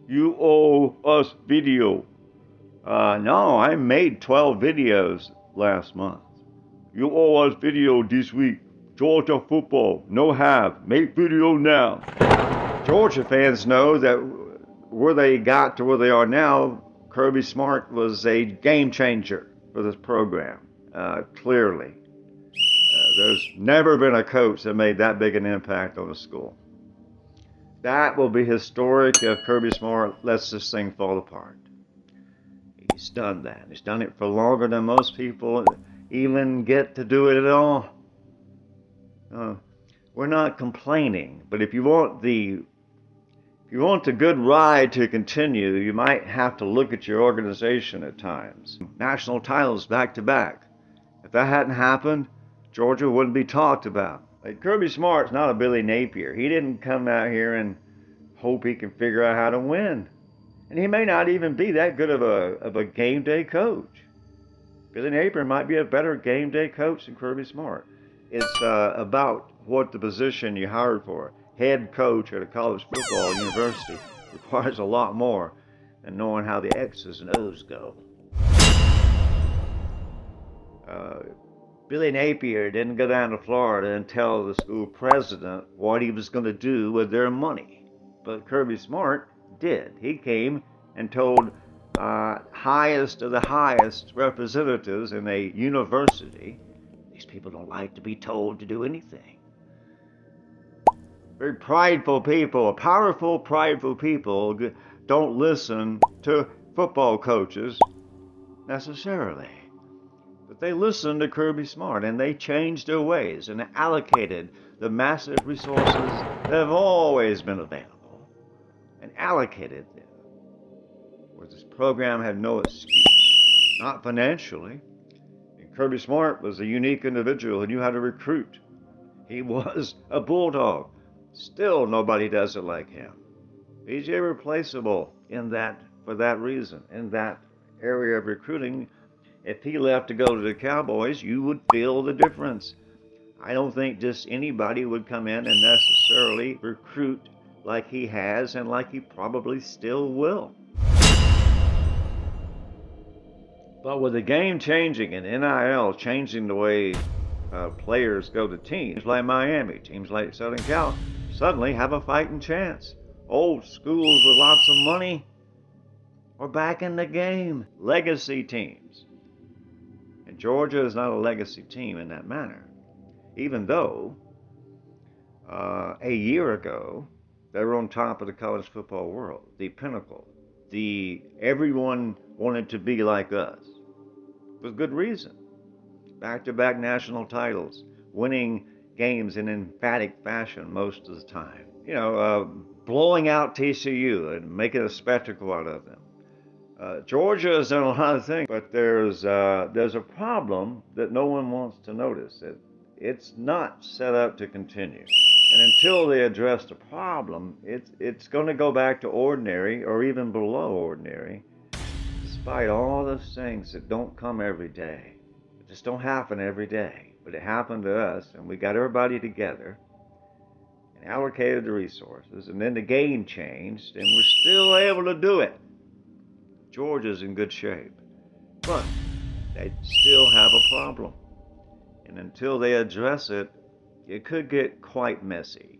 You owe us video. No, I made 12 videos last month. You owe us video this week. Georgia football, no have. Make video now. Georgia fans know that where they got to where they are now, Kirby Smart was a game changer for this program, clearly. There's never been a coach that made that big an impact on a school. That will be historic if Kirby Smart lets this thing fall apart. He's done that. He's done it for longer than most people even get to do it at all. We're not complaining, but if you want the good ride to continue, you might have to look at your organization at times. National titles back to back. If that hadn't happened, Georgia wouldn't be talked about. Like, Kirby Smart's not a Billy Napier. He didn't come out here and hope he can figure out how to win. And he may not even be that good of a game day coach. Billy Napier might be a better game day coach than Kirby Smart. It's about what the position you hired for. Head coach at a college football university requires a lot more than knowing how the X's and O's go. Billy Napier didn't go down to Florida and tell the school president what he was going to do with their money. But Kirby Smart did. He came and told highest of the highest representatives in a university, these people don't like to be told to do anything. Very prideful people, powerful, prideful people don't listen to football coaches necessarily. But they listened to Kirby Smart, and they changed their ways and allocated the massive resources that have always been available and allocated them where this program had no excuse, not financially. And Kirby Smart was a unique individual who knew how to recruit. He was a bulldog. Still, nobody does it like him. He's irreplaceable for that reason, in that area of recruiting. If he left to go to the Cowboys, you would feel the difference. I don't think just anybody would come in and necessarily recruit like he has and like he probably still will. But with the game changing and NIL changing the way players go to teams like Miami, teams like Southern Cal, suddenly have a fighting chance. Old schools with lots of money are back in the game. Legacy teams. And Georgia is not a legacy team in that manner. Even though a year ago, they were on top of the college football world, the pinnacle. Everyone wanted to be like us. With good reason. Back-to-back national titles, winning games in emphatic fashion most of the time. Blowing out TCU and making a spectacle out of them. Georgia has done a lot of things, but there's a problem that no one wants to notice. It's not set up to continue. And until they address the problem, it's going to go back to ordinary or even below ordinary, despite all those things that don't come every day. It just don't happen every day. But it happened to us, and we got everybody together and allocated the resources, and then the game changed, and we're still able to do it. Georgia's in good shape, but they still have a problem. And until they address it, it could get quite messy.